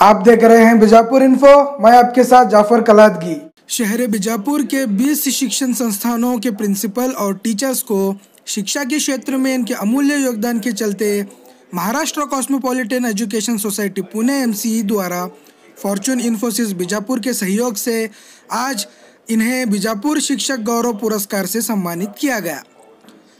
आप देख रहे हैं बीजापुर इन्फो। मैं आपके साथ जाफर कलादगी। शहर बीजापुर के 20 शिक्षण संस्थानों के प्रिंसिपल और टीचर्स को शिक्षा के क्षेत्र में इनके अमूल्य योगदान के चलते Maharashtra Cosmopolitan Education society Pune MCE द्वारा फॉर्च्यून इन्फोसिस बीजापुर के सहयोग से आज इन्हें बीजापुर शिक्षक गौरव पुरस्कार से सम्मानित किया गया।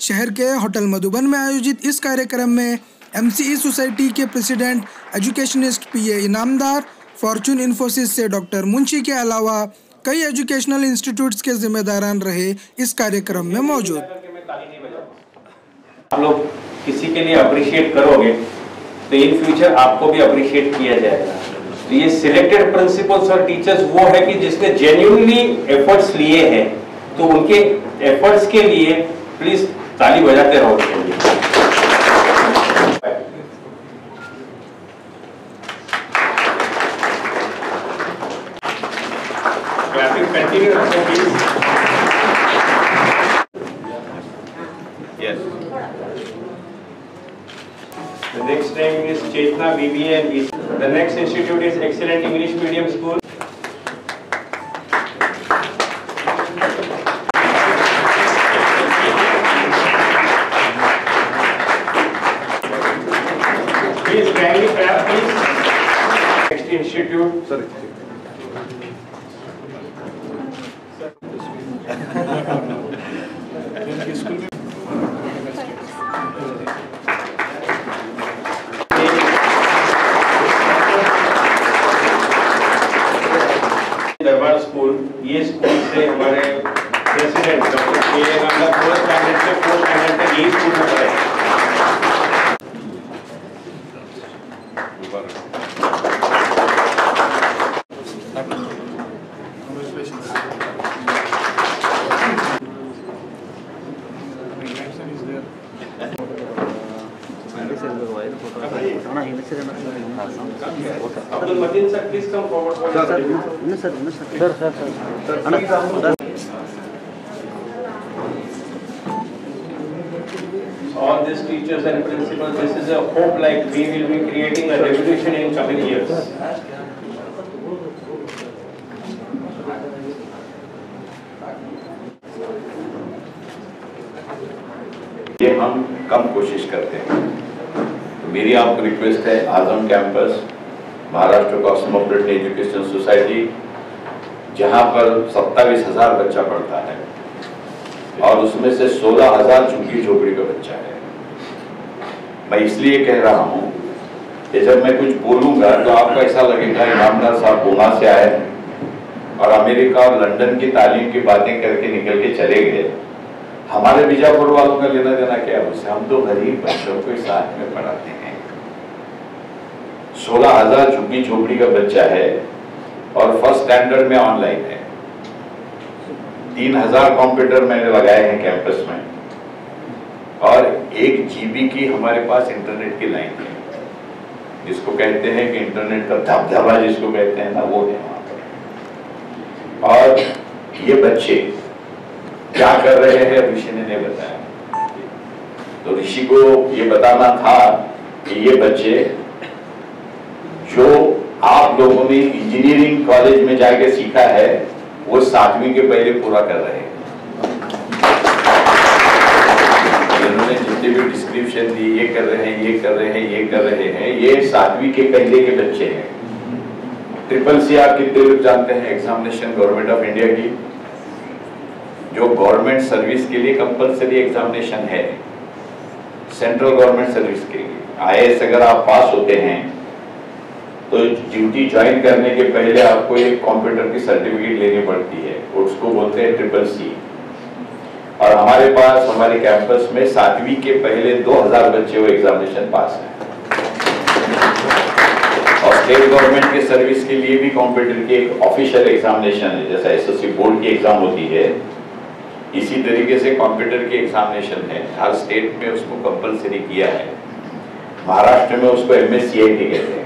शहर के होटल मधुबन में आयोजित इस कार्यक्रम में MCE सोसाइटी के president educationist PA Inamdar, Fortune Infosys से डॉक्टर मुंशी के अलावा कई एजुकेशनल इंस्टीट्यूट्स के जिम्मेदारान रहे इस कार्यक्रम में मौजूद। आप लोग किसी के लिए अप्रिशिएट करोगे तो इन फ्यूचर आपको भी अप्रिशिएट किया जाएगा। तो ये सिलेक्टेड प्रिंसिपल्स और टीचर्स वो है कि जिसने जेन्युइनली एफर्ट्स लिए हैं, तो उनके एफर्ट्स के लिए प्लीज ताली बजाते रहो। Continue, please. Yes. The next name is Chetna BBA and BC. The next institute is Excellent English Medium School. Please kindly clap, please. Next institute. Sorry. दरबार स्कूल, ये स्कूल से हमारे प्रेसिडेंट डॉक्टर के नाम first standard से 4th standard तक यही school में पढ़े। Abdul Mateen sir, please come forward. Sir. All these teachers and principals, this is a hope like we will be creating a revolution in coming years. ये हम कम कोशिश करते हैं। तो मेरी आपको रिक्वेस्ट है, Azam Campus Maharashtra Cosmopolitan Education Society, जहां पर 27,000 बच्चा पढ़ता है और उसमें से 16,000 झुग्गी झोपड़ी का बच्चा है। मैं इसलिए कह रहा हूं कि जब मैं कुछ बोलूंगा तो आपको ऐसा लगेगा इनामदार साहब पूना से आए और अमेरिका और लंदन की तालीम की बातें करके निकल के चले गए। हमारे बीजापुर वालों का लेना देना क्या उससे? हम तो गरीब बच्चों को साथ में पढ़ाते हैं। 16,000 झुग्गी झोपड़ी का बच्चा है और फर्स्ट स्टैंडर्ड में ऑनलाइन है। 3,000 कंप्यूटर मैंने लगाए हैं कैंपस में और 1 GB की हमारे पास इंटरनेट की लाइन है, जिसको कहते हैं कि इंटरनेट का धबधबा जिसको कहते हैं ना, वो है वहां पर। और ये बच्चे क्या कर रहे हैं ऋषि ने नहीं बताया, तो ऋषि को ये बताना था कि ये बच्चे जो आप लोगों ने इंजीनियरिंग कॉलेज में जाके सीखा है वो 7वीं के पहले पूरा कर रहे हैं। इन्होंने जितने भी डिस्क्रिप्शन दी, ये कर रहे हैं, ये कर रहे हैं, ये कर रहे हैं, ये 7वीं के पहले के बच्चे हैं। CCC आप कितने लोग जानते हैं? एग्जामिनेशन गवर्नमेंट ऑफ इंडिया की, जो गवर्नमेंट सर्विस के लिए कंपलसरी एग्जामिनेशन है, सेंट्रल गवर्नमेंट सर्विस के लिए। IAS अगर आप पास होते हैं तो ड्यूटी ज्वाइन करने के पहले आपको एक कंप्यूटर की सर्टिफिकेट लेनी पड़ती है, उसको बोलते हैं CCC। और हमारे पास हमारे कैंपस में 7वीं के पहले 2,000 बच्चे वो एग्जामिनेशन पास हैं। और स्टेट गवर्नमेंट के सर्विस के लिए भी कंप्यूटर की एक ऑफिशियल एग्जामिनेशन है, जैसा SSC बोर्ड की एग्जाम होती है, इसी तरीके से कंप्यूटर की एग्जामिनेशन है। हर स्टेट में उसको कंपलसरी किया है। महाराष्ट्र में उसको MSCIT कहते हैं।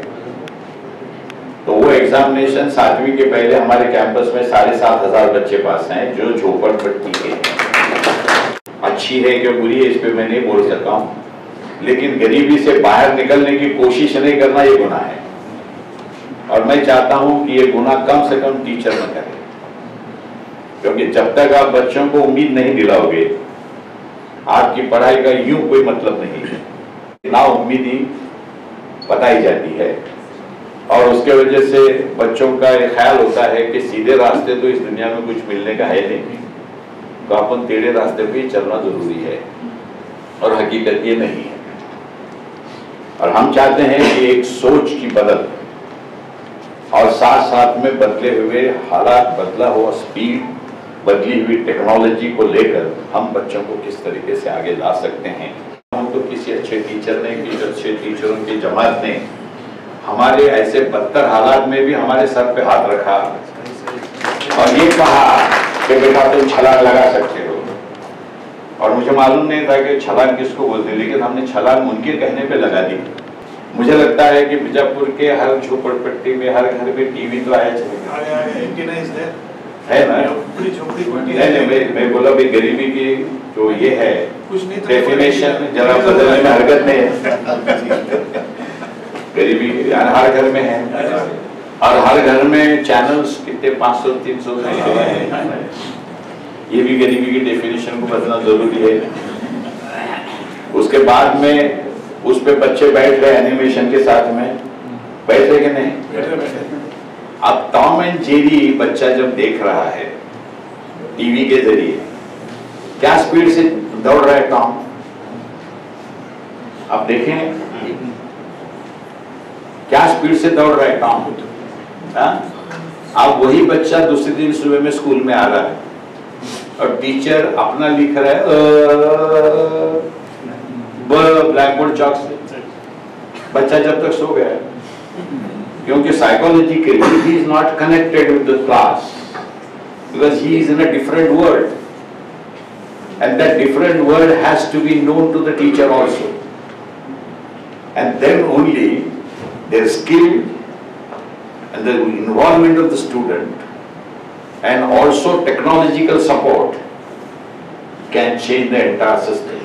तो वो एग्जामिनेशन 7वीं के पहले हमारे कैंपस में 7,500 बच्चे पास हैं, जो झोपड़पट्टी के हैं। अच्छी है कि बुरी है इस पे मैं नहीं बोल सकता हूँ, लेकिन गरीबी से बाहर निकलने की कोशिश नहीं करना ये गुनाह है। और मैं चाहता हूं कि ये गुनाह कम से कम टीचर न करे, क्योंकि जब तक आप बच्चों को उम्मीद नहीं दिलाओगे, आपकी पढ़ाई का यूं कोई मतलब नहीं है। ना उम्मीदी बताई जाती है और उसके वजह से बच्चों का ये ख्याल होता है कि सीधे रास्ते तो इस दुनिया में कुछ मिलने का है नहीं, तो अपन टेढ़े रास्ते पे चलना जरूरी है, और हकीकत ये नहीं है। और हम चाहते हैं कि एक सोच की बदल और साथ साथ में बदले हुए हालात, बदला हुआ स्पीड, बदली हुई टेक्नोलॉजी को लेकर हम बच्चों को किस तरीके से आगे ला सकते हैं। हम तो किसी अच्छे टीचर ने, किसी अच्छे टीचरों की जमात ने हमारे ऐसे बदतर हालात में भी हमारे सर पे हाथ रखा और ये कहा कि बेटा तुम छलांग लगा सकते हो। और मुझे मालूम नहीं था कि छलांग किसको बोलते, लेकिन हमने छलांग उनके कहने पे लगा दी। मुझे लगता है कि बीजापुर के हर झोपड़पट्टी में, हर घर में टीवी तो आया है ना। मैं बोला भाई गरीबी की जो ये है डेफिनेशन जरा बदलने में हरकत नहीं है। गरीबी हर घर में है और हर घर में चैनल्स कितने 500-300 हैं। ये भी गरीबी की डेफिनेशन को बदलना जरूरी है। उसके बाद में उस पे बच्चे बैठ रहे एनिमेशन के साथ में, बैठ रहे कि नहीं? अब टॉम एंड जेरी बच्चा जब देख रहा है टीवी के जरिए, क्या स्पीड से दौड़ रहा है टॉम, आप देखें क्या स्पीड से दौड़ रहा है टॉम। अब वही बच्चा दूसरे दिन सुबह में स्कूल में आ रहा है और टीचर अपना लिख रहा है ब्लैक बोर्ड चौक से, बच्चा जब तक सो गया है, क्योंकि psychologically he is not connected with the class because he is in a different world and that different world has to be known to the teacher also and then only their skill and the involvement of the student and also technological support can change the entire system.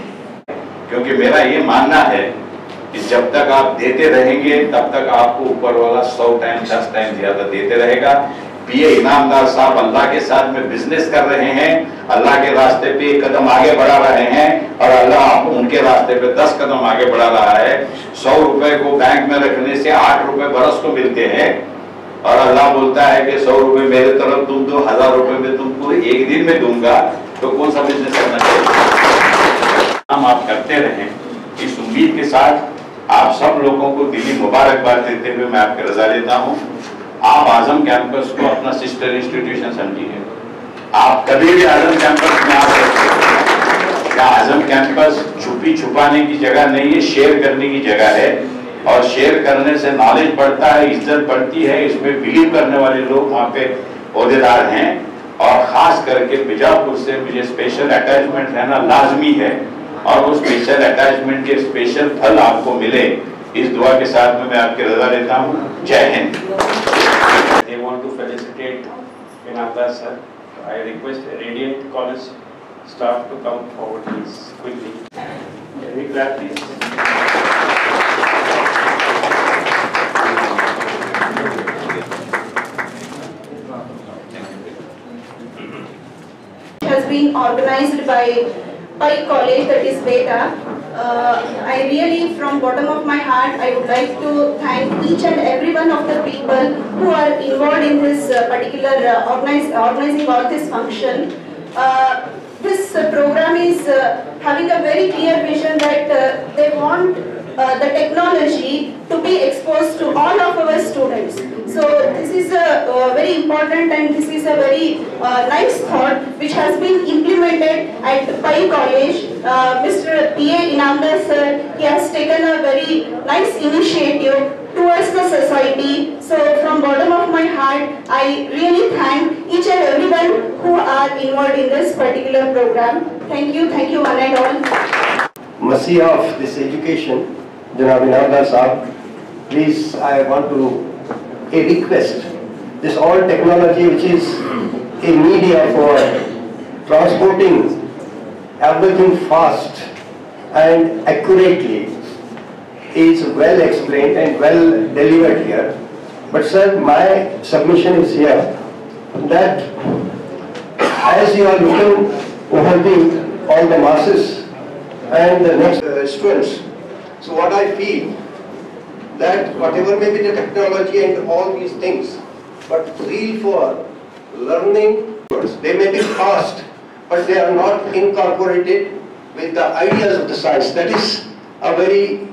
क्योंकि मेरा ये मानना है कि जब तक आप देते रहेंगे तब तक आपको ऊपर वाला 100 टाइम 10 टाइम ज्यादा देते रहेगा। पीए इनामदार साहब अल्लाह के साथ में बिजनेस कर रहे हैं, अल्लाह के रास्ते पे एक कदम आगे बढ़ा रहे हैं और अल्लाह आपको उनके रास्ते पे 10 कदम आगे बढ़ा रहा है। 100 रुपए को बैंक में रखने से 8 रुपए बरस को मिलते हैं और अल्लाह बोलता है कि 100 रुपए मेरे तरफ तुम दो, 1000 रुपए में तुमको एक दिन में दूंगा, तो कौन सा बिजनेस करना चाहिए। हम आप करते रहें, इस उम्मीद के साथ आप सब लोगों को दिली मुबारकबाद देते हुए मैं आपकी रजा लेता हूँ। आप आजम कैंपस को अपना सिस्टर इंस्टीट्यूशन समझिए। आप कभी भी आजम कैंपस में आ सकते हैं। क्या आजम कैंपस छुपी छुपाने की जगह नहीं है, शेयर करने की जगह है और शेयर करने से नॉलेज बढ़ता है, इज्जत बढ़ती है। इसमें बिलीव करने वाले लोग वहाँ पे ओहदेदार हैं और खास करके बीजापुर से मुझे स्पेशल अटैचमेंट रहना लाजमी है और वो स्पेशल अटैचमेंट के स्पेशल फल आपको मिले, इस दुआ के साथ में मैं आपकी रजा लेता हूँ। जय Hind. They want to felicitate Inamdar sir. I request Radiant College staff to come forward please quickly. Can we clap please? Has been organized by Pike College, that is Beta. I really, from bottom of my heart, I would like to thank each and every one of the people who are involved in this particular organizing all this function. This program is having a very clear vision that they want the technology to be exposed to all of our students. So this is a very important and this is a very nice thought which has been implemented at Pai College. Mr. P.A. Inamdar sir, he has taken a very nice initiative towards the society. So from bottom of my heart, I really thank each and everyone who are involved in this particular program. Thank you one and all. Mercy of this education, Janab Inamdar Sahab, please, I want to a request. This all technology which is a media for transporting everything fast and accurately is well explained and well delivered here. But sir, my submission is here that as you are looking over all the masses and the next students, so what I feel that whatever may be the technology and all these things, but real for learning, they may be fast, but they are not incorporated with the ideas of the science. That is a very,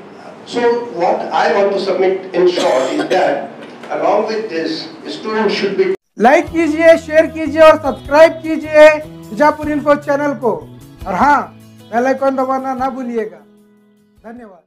so what I want to submit in short is that along with this, students should be like कीजिए, share कीजिए और subscribe कीजिए Bijapur info channel को, और हाँ, bell icon दबाना ना भूलिएगा। धन्यवाद।